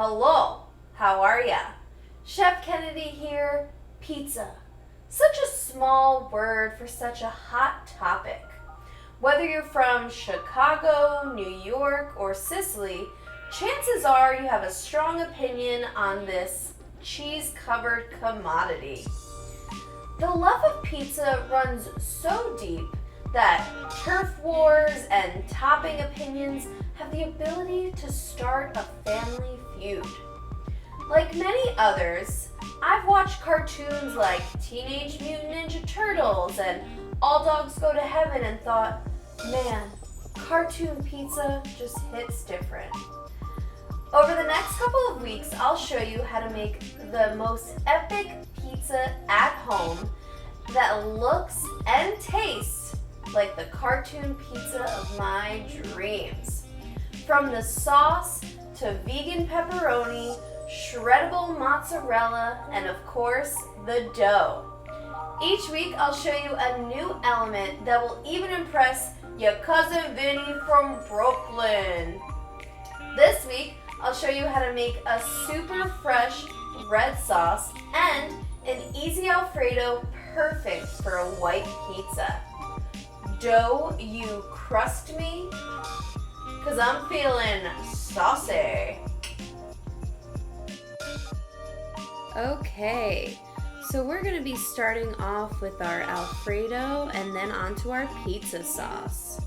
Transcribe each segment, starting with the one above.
Hello, how are ya? Chef Kennedy here, pizza. Such a small word for such a hot topic. Whether you're from Chicago, New York, or Sicily, chances are you have a strong opinion on this cheese-covered commodity. The love of pizza runs so deep that turf wars and topping opinions have the ability to start a family feud. Like many others, I've watched cartoons like Teenage Mutant Ninja Turtles and All Dogs Go to Heaven and thought, man, cartoon pizza just hits different. Over the next couple of weeks, I'll show you how to make the most epic pizza at home that looks and tastes like the cartoon pizza of my dreams. From the sauce to vegan pepperoni, shreddable mozzarella, and of course, the dough. Each week, I'll show you a new element that will even impress your cousin Vinny from Brooklyn. This week, I'll show you how to make a super fresh red sauce and an easy alfredo perfect for a white pizza. Dough, you crust me? 'Cause I'm feeling saucy. Okay, so we're gonna be starting off with our alfredo and then onto our pizza sauce.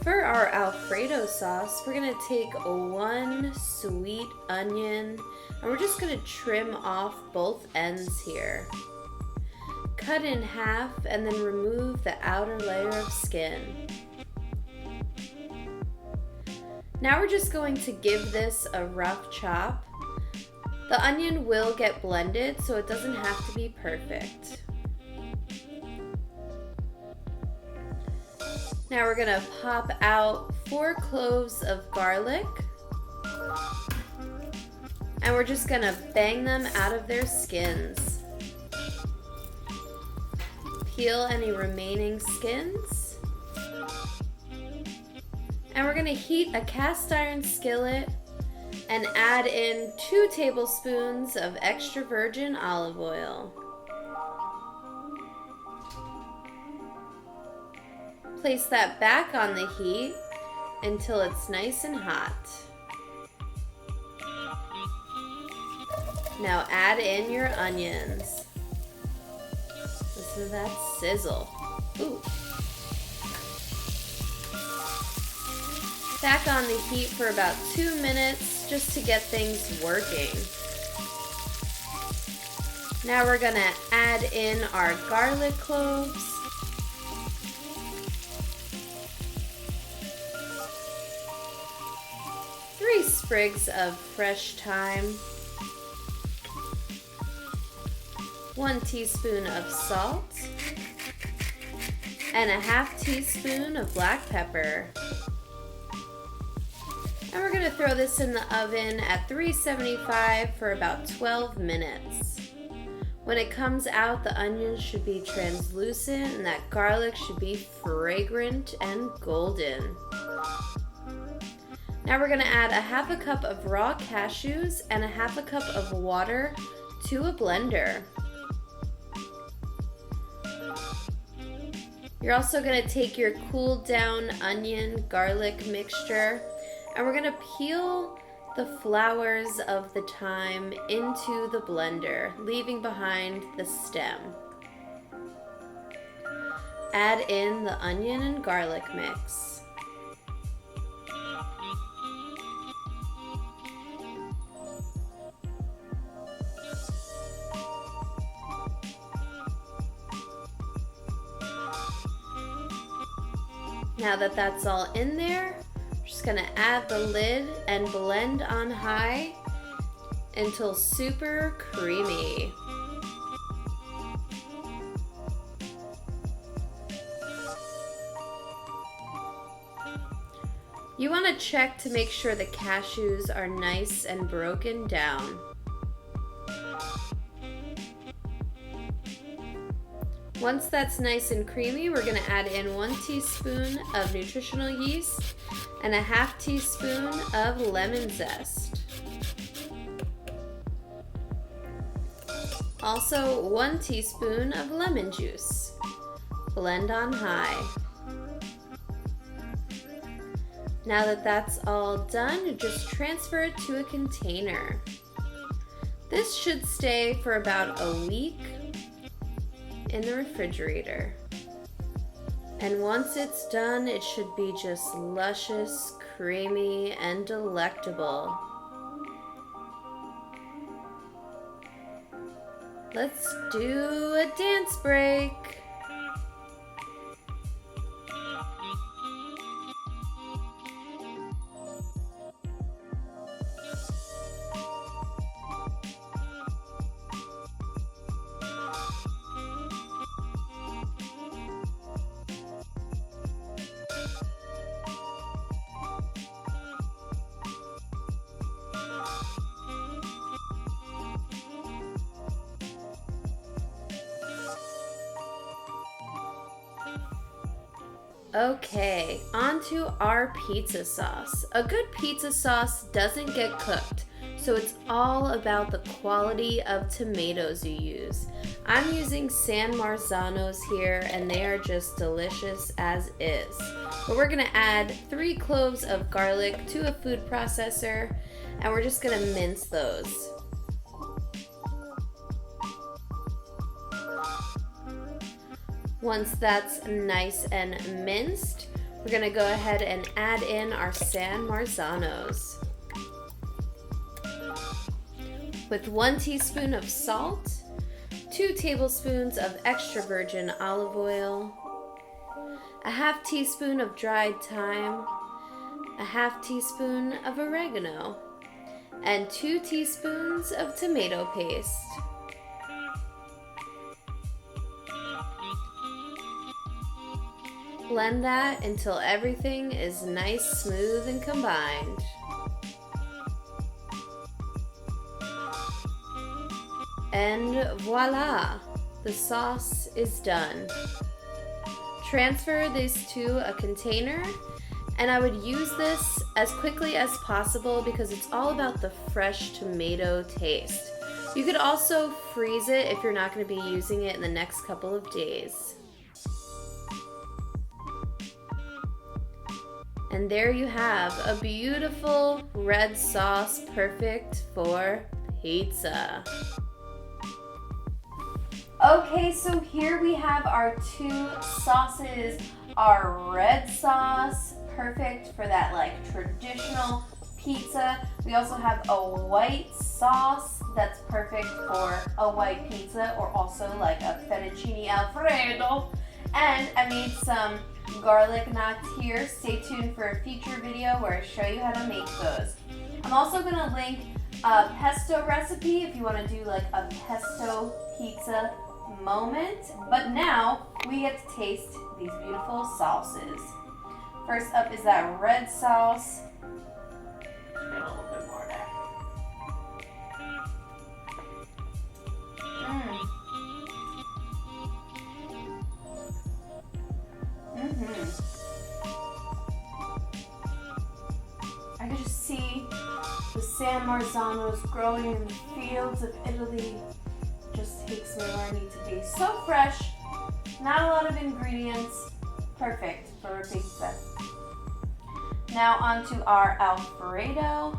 For our alfredo sauce, we're gonna take one sweet onion and we're just gonna trim off both ends here. Cut in half and then remove the outer layer of skin. Now we're just going to give this a rough chop. The onion will get blended, so it doesn't have to be perfect. Now we're gonna pop out 4 cloves of garlic. And we're just gonna bang them out of their skins. Peel any remaining skins. And we're gonna heat a cast iron skillet and add in 2 tablespoons of extra virgin olive oil. Place that back on the heat until it's nice and hot. Now add in your onions. Listen to that sizzle. Ooh. Back on the heat for about 2 minutes just to get things working. Now we're gonna add in our garlic cloves. Three sprigs of fresh thyme. 1 teaspoon of salt. And a ½ teaspoon of black pepper. And we're gonna throw this in the oven at 375 for about 12 minutes. When it comes out, the onions should be translucent and that garlic should be fragrant and golden. Now we're gonna add a ½ cup of raw cashews and a ½ cup of water to a blender. You're also gonna take your cooled down onion garlic mixture and we're gonna peel the flowers of the thyme into the blender, leaving behind the stem. Add in the onion and garlic mix. Now that that's all in there, just gonna add the lid and blend on high until super creamy. You want to check to make sure the cashews are nice and broken down. Once that's nice and creamy, we're gonna add in 1 teaspoon of nutritional yeast and a ½ teaspoon of lemon zest. Also 1 teaspoon of lemon juice. Blend on high. Now that that's all done, just transfer it to a container. This should stay for about a week in the refrigerator. And once it's done, it should be just luscious, creamy, and delectable. Let's do a dance break. Okay, onto our pizza sauce. A good pizza sauce doesn't get cooked, so it's all about the quality of tomatoes you use. I'm using San Marzanos here, and they are just delicious as is. But we're gonna add 3 cloves of garlic to a food processor, and we're just gonna mince those. Once that's nice and minced, we're gonna go ahead and add in our San Marzanos. With 1 teaspoon of salt, 2 tablespoons of extra virgin olive oil, a half teaspoon of dried thyme, a half teaspoon of oregano, and 2 teaspoons of tomato paste. Blend that until everything is nice, smooth, and combined. And voila! The sauce is done. Transfer this to a container, and I would use this as quickly as possible because it's all about the fresh tomato taste. You could also freeze it if you're not going to be using it in the next couple of days. And there you have a beautiful red sauce perfect for pizza. Okay, so here we have our 2 sauces. Our red sauce, perfect for that like traditional pizza. We also have a white sauce that's perfect for a white pizza, or also like a fettuccine alfredo. And I made some garlic knots here. Stay tuned for a future video where I show you how to make those. I'm also going to link a pesto recipe if you want to do like a pesto pizza moment. But now we get to taste these beautiful sauces. First up is that red sauce. Get a little bit more there. I could just see the San Marzanos growing in the fields of Italy. Just takes me where I need to be. So fresh, not a lot of ingredients, perfect for a pizza. Now onto our alfredo.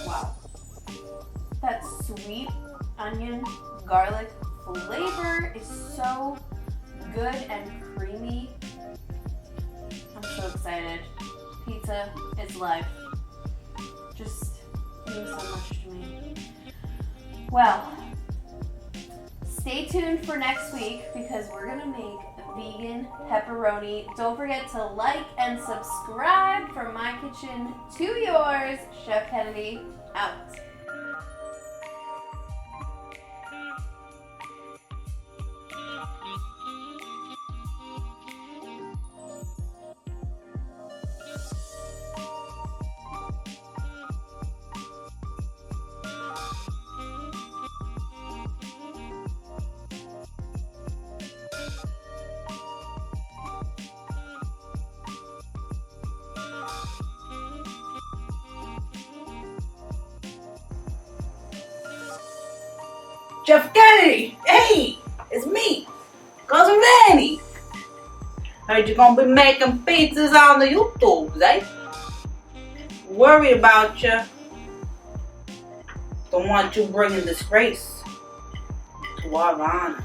Wow. That sweet onion garlic flavor is so good and creamy. I'm so excited. Pizza is life. Just means so much to me. Well, stay tuned for next week because we're gonna make vegan pepperoni. Don't forget to like and subscribe from my kitchen to yours. Chef Kennedy out. Jeff Kennedy, hey, it's me, Cousin Vanny. Heard you gonna be making pizzas on the YouTube, eh? Worried about you. Don't want you bringing disgrace to our honor.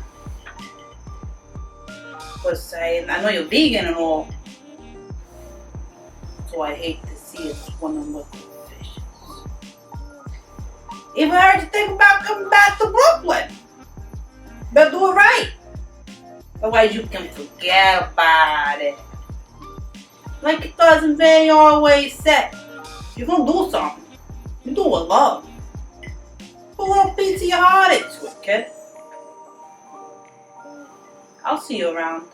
But saying, I know you're vegan and all, so I hate to see us swimming with the fishes. Even heard you think about coming back to Brooklyn. Better do it right. Otherwise you can forget about it. Like your cousin Vanny always said, if you're gonna do something, you do it with love. Put a little piece of your heart into it, kid. I'll see you around.